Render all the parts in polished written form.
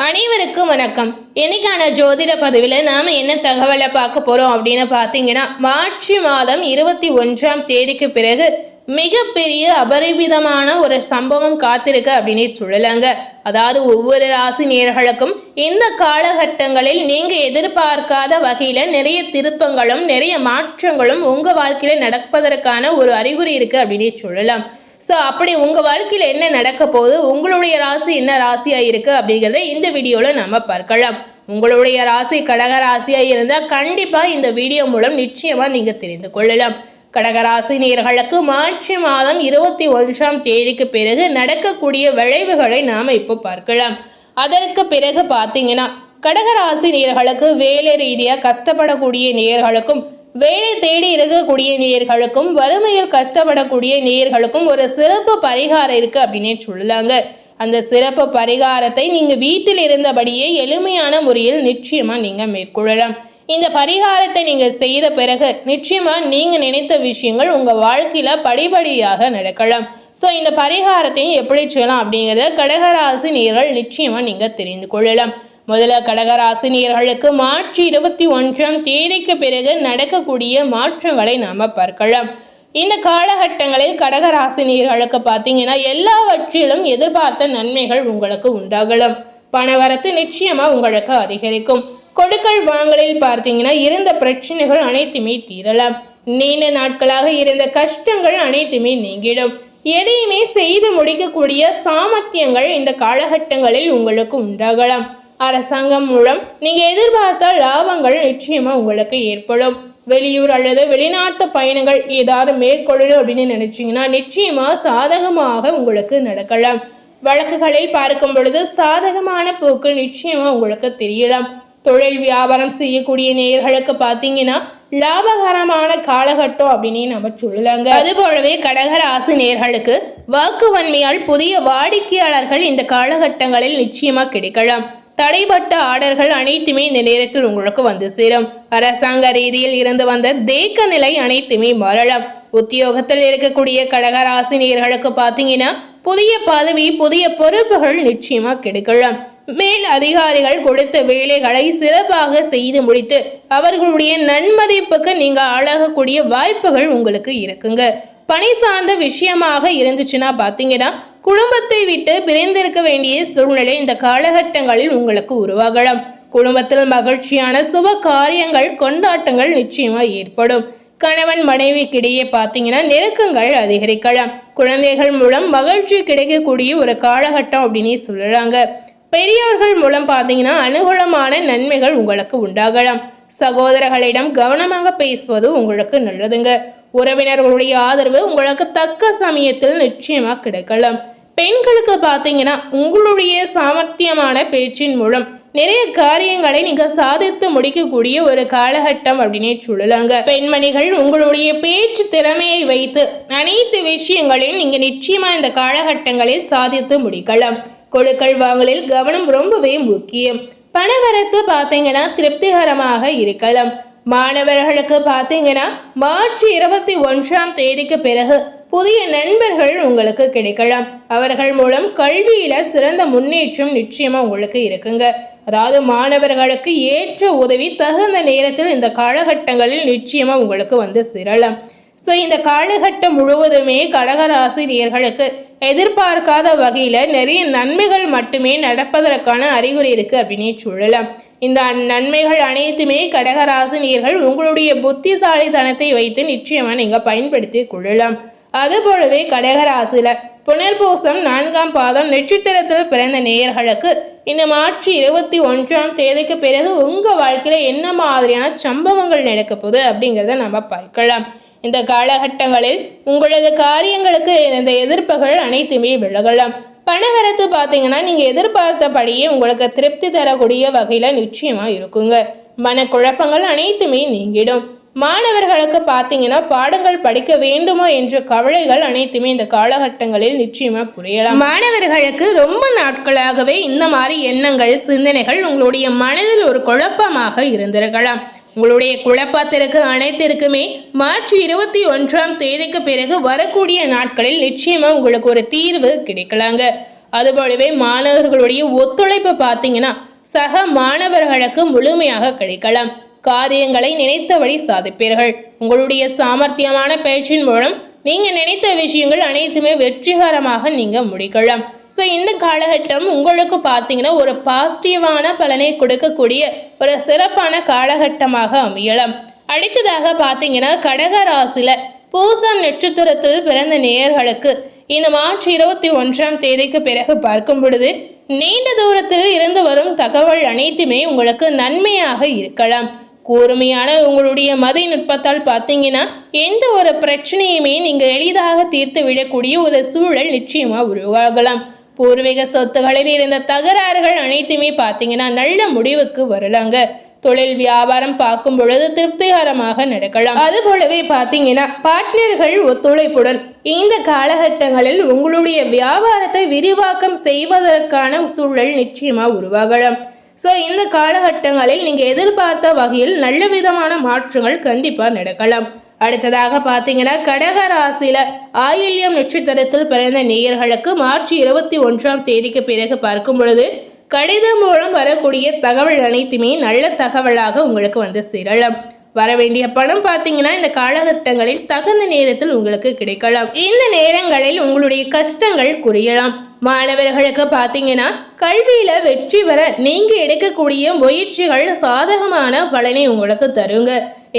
அனைவருக்கும் வணக்கம். இன்னைக்கான ஜோதிட பதிவில் நாம் என்ன தகவலை பார்க்க போகிறோம் அப்படின்னு பார்த்தீங்கன்னா, மார்ச் மாதம் 21ஆம் தேதிக்கு பிறகு மிகப்பெரிய அபரிமிதமான ஒரு சம்பவம் காத்திருக்கு அப்படின்னு சொல்லலாங்க. அதாவது ஒவ்வொரு ராசி நேயர்களுக்கும் இந்த காலகட்டங்களில் நீங்கள் எதிர்பார்க்காத வகையில் நிறைய திருப்பங்களும் நிறைய மாற்றங்களும் உங்கள் வாழ்க்கையில் நடப்பதற்கான ஒரு அறிகுறி இருக்குது அப்படின்னு சொல்லலாம். ஸோ அப்படி உங்கள் வாழ்க்கையில் என்ன நடக்க போகுது, உங்களுடைய ராசி என்ன ராசியாக இருக்குது அப்படிங்கிறத இந்த வீடியோவில் நம்ம பார்க்கலாம். உங்களுடைய ராசி கடக ராசியாக இருந்தால் கண்டிப்பாக இந்த வீடியோ மூலம் நிச்சயமாக நீங்கள் தெரிந்து கொள்ளலாம். கடகராசி நேயர்களுக்கு மார்ச் மாதம் 21ஆம் தேதிக்கு பிறகு நடக்கக்கூடிய விளைவுகளை நாம் இப்போ பார்க்கலாம். அதற்கு பிறகு பார்த்தீங்கன்னா, கடகராசி நேயர்களுக்கு வேலை ரீதியாக கஷ்டப்படக்கூடிய நேயர்களுக்கும் வேலை தேடி இருக்கக்கூடிய நேயர்களுக்கும் வறுமையில் கஷ்டப்படக்கூடிய நேயர்களுக்கும் ஒரு சிறப்பு பரிகாரம் இருக்கு அப்படின்னே சொல்லலாங்க. அந்த சிறப்பு பரிகாரத்தை நீங்க வீட்டில் இருந்தபடியே எளிமையான முறையில் நிச்சயமா நீங்க மேற்கொள்ளலாம். இந்த பரிகாரத்தை நீங்க செய்த பிறகு நிச்சயமா நீங்க நினைத்த விஷயங்கள் உங்க வாழ்க்கையில படிப்படியாக நடக்கலாம். ஸோ இந்த பரிகாரத்தையும் எப்படி செய்யலாம் அப்படிங்கிறத கடகராசி நேயர்கள் நிச்சயமா நீங்க தெரிந்து கொள்ளலாம். முதல்ல கடகராசி நேயர்களுக்கு மார்ச் 21ஆம் தேதிக்கு பிறகு நடக்கக்கூடிய மாற்றங்களை நாம பார்க்கலாம். இந்த காலகட்டங்களில் கடகராசி நேயர்களுக்கு பார்த்தீங்கன்னா, எல்லாவற்றிலும் எதிர்பார்த்த நன்மைகள் உங்களுக்கு உண்டாகலாம். பணவரத்து நிச்சயமா உங்களுக்கு அதிகரிக்கும். கொடுக்கல் வாங்கலில் பார்த்தீங்கன்னா, இருந்த பிரச்சனைகள் அனைத்துமே தீரலாம். நீண்ட நாட்களாக இருந்த கஷ்டங்கள் அனைத்துமே நீங்கிடும். எதையுமே செய்து முடிக்கக்கூடிய சாமர்த்தியங்கள் இந்த காலகட்டங்களில் உங்களுக்கு உண்டாகலாம். அரசாங்கம் மூலம் நீங்க எதிர்பார்த்த லாபங்கள் நிச்சயமா உங்களுக்கு ஏற்படும். வெளியூர் அல்லது வெளிநாட்டு பயணங்கள் ஏதாவது மேற்கொள்ளணும் அப்படின்னு நினைச்சீங்கன்னா நிச்சயமா சாதகமாக உங்களுக்கு நடக்கலாம். வழக்குகளில் பார்க்கும் பொழுது சாதகமான போக்கு நிச்சயமா உங்களுக்கு தெரியலாம். தொழில் வியாபாரம் செய்யக்கூடிய நேயர்களுக்கு பார்த்தீங்கன்னா லாபகரமான காலகட்டம் அப்படின்னு நம்ம சொல்லலாங்க. அது போலவே கடகராசி நேயர்களுக்கு வாக்குவன்மையால் புதிய வாடிக்கையாளர்கள் இந்த காலகட்டங்களில் நிச்சயமா கிடைக்கலாம். தடைப்பட்ட ஆர்டர்கள் அனைத்துமே இந்த நேரத்தில் உங்களுக்கு வந்து சேரும். அரசாங்க ரீதியில் இருந்து வந்த தேக்க நிலை அனைத்துமே மாறலாம். உத்தியோகத்தில் இருக்கக்கூடிய கடகராசி நேயர்களுக்கு பார்த்தீங்கன்னா புதிய பதவி புதிய பொறுப்புகள் நிச்சயமா கிடைக்கலாம். மேல் அதிகாரிகள் கொடுத்த வேலைகளை சிறப்பாக செய்து முடித்து அவர்களுடைய நன்மதிப்புக்கு நீங்க ஆளாகக்கூடிய வாய்ப்புகள் உங்களுக்கு இருக்குங்க. பணி சார்ந்த விஷயமாக இருந்துச்சுன்னா பார்த்தீங்கன்னா குடும்பத்தை விட்டு பிரிந்திருக்க வேண்டிய சூழ்நிலை இந்த காலகட்டங்களில் உங்களுக்கு உருவாகலாம். குடும்பத்தில் மகிழ்ச்சியான சுப காரியங்கள் கொண்டாட்டங்கள் நிச்சயமா ஏற்படும். கணவன் மனைவிக்கிடையே பார்த்தீங்கன்னா நெருக்கங்கள் அதிகரிக்கலாம். குழந்தைகள் மூலம் மகிழ்ச்சி கிடைக்கக்கூடிய ஒரு காலகட்டம் அப்படின்னு சொல்லலாங்க. பெரியவர்கள் மூலம் பார்த்தீங்கன்னா அனுகூலமான நன்மைகள் உங்களுக்கு உண்டாகலாம். சகோதரர்களிடம் கவனமாக பேசுவது உங்களுக்கு நல்லதுங்க. உறவினர்களுடைய ஆதரவு உங்களுக்கு தக்க சமயத்தில் நிச்சயமா கிடைக்கலாம். பெண்களுக்கு பார்த்தீங்கன்னா உங்களுடைய சாமர்த்தியமான பேச்சின் மூலம் நிறைய காரியங்களை நீங்க சாதித்து முடிக்கக்கூடிய ஒரு காலகட்டம் அப்படின்னே சொல்லலாங்க. பெண்மணிகள் உங்களுடைய பேச்சு திறமையை வைத்து அனைத்து விஷயங்களையும் நீங்க நிச்சயமா இந்த காலகட்டங்களில் சாதித்து முடிக்கலாம். கொடுக்கல் வாங்கலில் கவனம் ரொம்பவே முக்கியம். பணவரத்து பார்த்தீங்கன்னா திருப்திகரமாக இருக்கலாம். மாணவர்களுக்கு பார்த்தீங்கன்னா மார்ச் 21ஆம் தேதிக்கு பிறகு புதிய நண்பர்கள் உங்களுக்கு கிடைக்கலாம். அவர்கள் மூலம் கல்வியில சிறந்த முன்னேற்றம் நிச்சயமா உங்களுக்கு இருக்குங்க. அதாவது மாணவர்களுக்கு ஏற்ற உதவி தகுந்த நேரத்தில் இந்த காலகட்டங்களில் நிச்சயமா உங்களுக்கு வந்து சேரலாம். ஸோ இந்த காலகட்டம் முழுவதுமே கடகராசி நேயர்களுக்கு எதிர்பார்க்காத வகையில நிறைய நன்மைகள் மட்டுமே நடப்பதற்கான அறிகுறி இருக்கு அப்படின்னே சொல்லலாம். இந்த நன்மைகள் அனைத்துமே கடகராசி நேயர்கள் உங்களுடைய புத்திசாலித்தனத்தை வைத்து நிச்சயமா நீங்க பயன்படுத்தி கொள்ளலாம். அது போலவே கடகராசியில புனர்பூசம் 4ஆம் பாதம் நட்சத்திரத்தில் பிறந்த நேயர்களுக்கு இந்த மார்ச் 21ஆம் தேதிக்கு பிறகு உங்க வாழ்க்கையில என்ன மாதிரியான சம்பவங்கள் நடக்க போகுது அப்படிங்கிறத நம்ம பார்க்கலாம். இந்த காலகட்டங்களில் உங்களது காரியங்களுக்கு இந்த எதிர்ப்புகள் அனைத்துமே விலகலாம். பணவரத்து பார்த்தீங்கன்னா நீங்க எதிர்பார்த்தபடியே உங்களுக்கு திருப்தி தரக்கூடிய வகையில நிச்சயமா இருக்குங்க. மனக்குழப்பங்கள் அனைத்துமே நீங்கிடும். மாணவர்களுக்கு பார்த்தீங்கன்னா பாடங்கள் படிக்க வேண்டுமா என்ற கவலைகள் அனைத்துமே இந்த காலகட்டங்களில் நிச்சயமா புரியலாம். மாணவர்களுக்கு ரொம்ப நாட்களாகவே இந்த மாதிரி எண்ணங்கள் சிந்தனைகள் உங்களுடைய மனதில் ஒரு குழப்பமாக இருந்திருக்கலாம். உங்களுடைய குழப்பத்திற்கு அனைத்திற்குமே மார்ச் 21ஆம் தேதிக்கு பிறகு வரக்கூடிய நாட்களில் நிச்சயமா உங்களுக்கு ஒரு தீர்வு கிடைக்கலாங்க. அதுபோலவே மாணவர்களுடைய ஒத்துழைப்பு பார்த்தீங்கன்னா சக மாணவர்களுக்கு முழுமையாக கிடைக்கலாம். காரியங்களை நினைத்தபடி சாதிப்பீர்கள். உங்களுடைய சாமர்த்தியமான பேச்சின் மூலம் நீங்க நினைத்த விஷயங்கள் அனைத்துமே வெற்றிகரமாக நீங்க முடிக்கலாம். ஸோ இந்த காலகட்டம் உங்களுக்கு பார்த்தீங்கன்னா ஒரு பாசிட்டிவான பலனை கொடுக்கக்கூடிய ஒரு சிறப்பான காலகட்டமாக அமையலாம். அடுத்ததாக பார்த்தீங்கன்னா கடக ராசியில பூசம் நட்சத்திரத்தில் பிறந்த நேயர்களுக்கு இந்த மார்ச் 21ஆம் தேதிக்கு பிறகு பார்க்கும் பொழுது நீண்ட தூரத்தில் இருந்து வரும் தகவல் அனைத்துமே உங்களுக்கு நன்மையாக இருக்கலாம். கூர்மையான உங்களுடைய மதி நுட்பத்தால் பார்த்தீங்கன்னா எந்த ஒரு பிரச்சனையுமே நீங்க எளிதாக தீர்த்து விடக்கூடிய ஒரு சூழல் நிச்சயமா உருவாகலாம். பூர்வீக சொத்துகளில் இருந்த தகராறுகள் அனைத்துமே பார்த்தீங்கன்னா நல்ல முடிவுக்கு வரலாங்க. தொழில் வியாபாரம் பார்க்கும் பொழுது திருப்திகரமாக நடக்கலாம். அது போலவே பார்த்தீங்கன்னா பார்ட்னர்கள் ஒத்துழைப்புடன் இந்த காலகட்டங்களில் உங்களுடைய வியாபாரத்தை விரிவாக்கம் செய்வதற்கான சூழல் நிச்சயமா உருவாகலாம். ஸோ இந்த காலகட்டங்களில் நீங்க எதிர்பார்த்த வகையில் நல்ல விதமான மாற்றங்கள் கண்டிப்பா நடக்கலாம். அடுத்ததாக பார்த்தீங்கன்னா கடக ராசியில ஆயில்யம் நட்சத்திரத்தில் பிறந்த நேயர்களுக்கு மார்ச் 21ஆம் தேதிக்கு பிறகு பார்க்கும் பொழுது கடிதம் மூலம் வரக்கூடிய தகவல் அனைத்துமே நல்ல தகவலாக உங்களுக்கு வந்து சேரலாம். வரவேண்டிய பணம் பார்த்தீங்கன்னா இந்த காலகட்டங்களில் தகுந்த நேரத்தில் உங்களுக்கு கிடைக்கலாம். இந்த நேரங்களில் உங்களுடைய கஷ்டங்கள் குறையலாம். மாணவர்களுக்கு பார்த்தீங்கன்னா கல்வியில வெற்றி பெற நீங்க எடுக்கக்கூடிய முயற்சிகள் சாதகமான பலனை உங்களுக்கு தருங்க.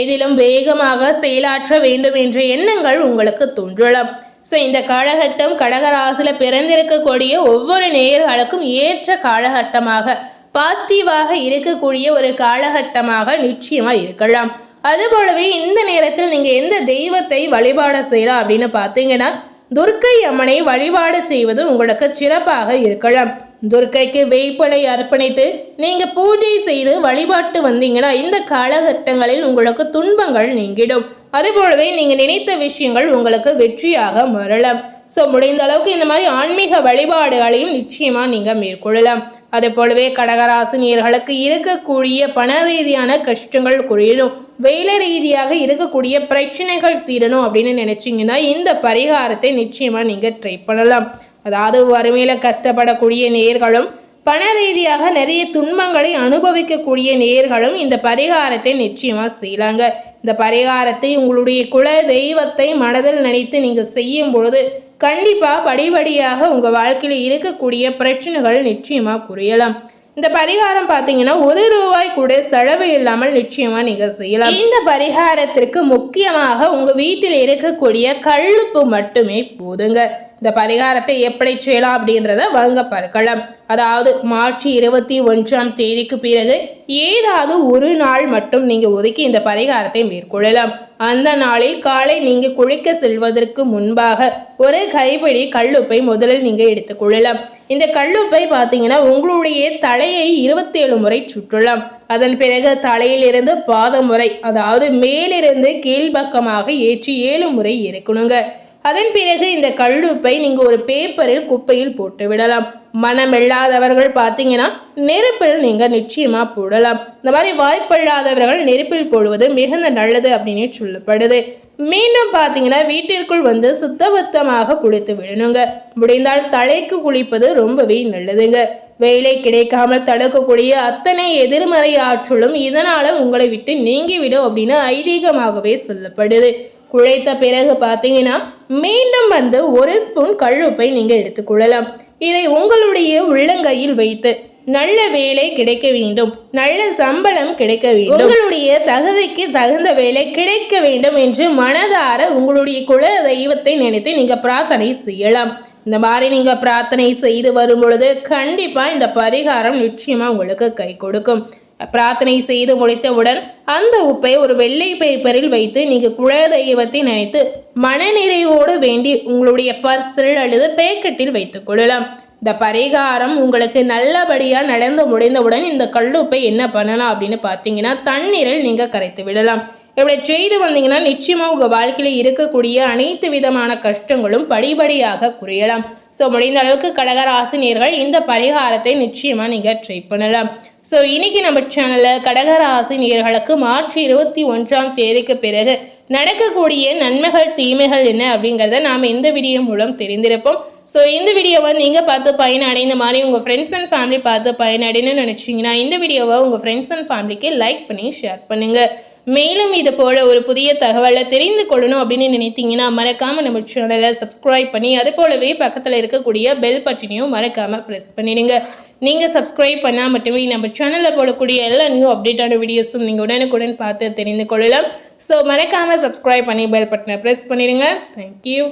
எதிலும் வேகமாக செயலாற்ற வேண்டும் என்ற எண்ணங்கள் உங்களுக்கு தோன்றலாம். ஸோ இந்த காலகட்டம் கடகராசில பிறந்திருக்கக்கூடிய ஒவ்வொரு நேயர்களுக்கும் ஏற்ற காலகட்டமாக பாசிட்டிவாக இருக்கக்கூடிய ஒரு காலகட்டமாக நிச்சயமா இருக்கலாம். அதுபோலவே இந்த நேரத்தில் நீங்க எந்த தெய்வத்தை வழிபாடு செய்யலாம் அப்படின்னு பார்த்தீங்கன்னா துர்க்கை அம்மனை வழிபாடு செய்வது உங்களுக்கு சிறப்பாக இருக்கலாம். துர்க்கைக்கு வேப்பலை அர்ப்பணித்து நீங்க பூஜை செய்து வழிபாட்டு வந்தீங்கன்னா இந்த காலகட்டங்களில் உங்களுக்கு துன்பங்கள் நீங்கிடும். அதுபோலவே நீங்க நினைத்த விஷயங்கள் உங்களுக்கு வெற்றியாக மாறலாம். ஸோ முடிந்த அளவுக்கு இந்த மாதிரி ஆன்மீக வழிபாடுகளையும் நிச்சயமா நீங்க மேற்கொள்ளலாம். அதே போலவே கடகராசினியர்களுக்கு இருக்கக்கூடிய பண ரீதியான கஷ்டங்கள் குறையணும், வேலை ரீதியாக இருக்கக்கூடிய பிரச்சனைகள் தீரணும் அப்படின்னு நினைச்சீங்கன்னா இந்த பரிகாரத்தை நிச்சயமா நீங்க ட்ரை பண்ணலாம். அதாவது வறுமையில கஷ்டப்படக்கூடிய நேயர்களும் பண ரீதியாக நிறைய துன்பங்களை அனுபவிக்கக்கூடிய நேயர்களும் இந்த பரிகாரத்தை நிச்சயமா செய்யலாங்க. இந்த பரிகாரத்தை உங்களுடைய குல தெய்வத்தை மனதில் நினைத்து நீங்க செய்யும் பொழுது கண்டிப்பா படிப்படியாக உங்க வாழ்க்கையில இருக்கக்கூடிய பிரச்சனைகள் நிச்சயமா குறையலாம். இந்த பரிகாரம் பார்த்தீங்கன்னா ₹1 கூட செலவு இல்லாமல் நிச்சயமா நீங்க செய்யலாம். இந்த பரிகாரத்திற்கு முக்கியமாக உங்க வீட்டில் இருக்கக்கூடிய கல்லுப்பு மட்டுமே போதுங்க. இந்த பரிகாரத்தை எப்படி செய்யலாம் அப்படின்றத வாங்க பார்க்கலாம். அதாவது மார்ச் 21ஆம் தேதிக்கு பிறகு ஏதாவது ஒரு நாள் மட்டும் நீங்க ஒதுக்கி இந்த பரிகாரத்தை மேற்கொள்ளலாம். அந்த நாளில் காலை நீங்க குளிக்க செல்வதற்கு முன்பாக ஒரு கைப்பிடி கல்லுப்பை முதலில் நீங்க எடுத்துக்கொள்ளலாம். இந்த கல்லுப்பை பார்த்தீங்கன்னா உங்களுடைய தலையை 27 முறை சுற்றலாம். அதன் பிறகு தலையில் இருந்து பாதம் வரை, அதாவது மேலிருந்து கீழ்பக்கமாக ஏற்றி 7 முறை இருக்கணுங்க. அதன் பிறகு இந்த கல்லுப்பை நீங்க ஒரு பேப்பரில் குப்பையில் போட்டு விடலாம். மனமில்லாதவர்கள் பார்த்தீங்கன்னா நெருப்பில் நீங்க நிச்சயமா போடலாம். இந்த மாதிரி வாய்ப்பில்லாதவர்கள் நெருப்பில் போடுவது மிகுந்த நல்லது அப்படின்னு சொல்லப்படுது. மீண்டும் பார்த்தீங்கன்னா வீட்டிற்குள் வந்து சுத்தபத்தமாக குளித்து விடணுங்க. முடிந்தால் தலைக்கு குளிப்பது ரொம்பவே நல்லதுங்க. வேலை கிடைக்காமல் தடுக்கக்கூடிய அத்தனை எதிர்மறை ஆற்றலும் இதனால உங்களை விட்டு நீங்கிவிடும் அப்படின்னு ஐதீகமாகவே சொல்லப்படுது. குழைத்த பிறகு பார்த்தீங்கன்னா மீண்டும் வந்து 1 ஸ்பூன் கல்லுப்பை நீங்க எடுத்துக்கொள்ளலாம். இதை உங்களுடைய உள்ளங்கையில் வைத்து நல்ல வேலை கிடைக்க வேண்டும், நல்ல சம்பளம் கிடைக்க வேண்டும், உங்களுடைய தகுதிக்கு தகுந்த வேலை கிடைக்க வேண்டும் என்று மனதார உங்களுடைய குல தெய்வத்தை நினைத்து நீங்க பிரார்த்தனை செய்யலாம். இந்த மாதிரி நீங்க பிரார்த்தனை செய்து வரும் பொழுது கண்டிப்பா இந்த பரிகாரம் நிச்சயமா உங்களுக்கு கை கொடுக்கும். பிரார்த்தனை செய்து முடித்தவுடன் அந்த உப்பை ஒரு வெள்ளை பேப்பரில் வைத்து நீங்க குல தெய்வத்தை நினைத்து மனநிறைவோடு வேண்டி உங்களுடைய பர்சில் அல்லது பேக்கெட்டில் வைத்துக் கொள்ளலாம். இந்த பரிகாரம் உங்களுக்கு நல்லபடியா நடந்து முடிந்தவுடன் இந்த கல்லுப்பை என்ன பண்ணலாம் அப்படின்னு பார்த்தீங்கன்னா தண்ணீரில் நீங்க கரைத்து விடலாம். இப்படி செய்து வந்தீங்கன்னா நிச்சயமா உங்க வாழ்க்கையில இருக்கக்கூடிய அனைத்து விதமான கஷ்டங்களும் படிப்படியாக குறையலாம். ஸோ முடிந்த அளவுக்கு கடகராசினியர்கள் இந்த பரிகாரத்தை நிச்சயமா நீங்க ட்ரை பண்ணலாம். ஸோ இன்னைக்கு நம்ம சேனலில் கடகராசினியர்களுக்கு மார்ச் 21ஆம் தேதிக்கு பிறகு நடக்கக்கூடிய நன்மைகள் தீமைகள் என்ன அப்படிங்கிறத நாம் இந்த வீடியோ மூலம் தெரிந்திருப்போம். ஸோ இந்த வீடியோவை நீங்கள் பார்த்து பயனடைந்த மாதிரி உங்கள் ஃப்ரெண்ட்ஸ் அண்ட் ஃபேமிலி பார்த்து பயனடைன்னு நினச்சிங்கன்னா இந்த வீடியோவை உங்கள் ஃப்ரெண்ட்ஸ் அண்ட் ஃபேமிலிக்கு லைக் பண்ணி ஷேர் பண்ணுங்கள். மேலும் இது போல ஒரு புதிய தகவலை தெரிந்து கொள்ளணும் அப்படின்னு நினைத்தீங்கன்னா மறக்காமல் நம்ம சேனலை சப்ஸ்கிரைப் பண்ணி அது போலவே பக்கத்தில் இருக்கக்கூடிய பெல் பட்டனையும் மறக்காமல் ப்ரெஸ் பண்ணிடுங்க. நீங்கள் சப்ஸ்கிரைப் பண்ணால் மட்டுமே நம்ம சேனலில் போடக்கூடிய எல்லா நியூ அப்டேட்டான வீடியோஸும் நீங்கள் உடனுக்குடன் பார்த்து தெரிந்து கொள்ளலாம். ஸோ மறக்காமல் சப்ஸ்கிரைப் பண்ணி பெல் பட்டனை ப்ரெஸ் பண்ணிடுங்க. தேங்க்யூ.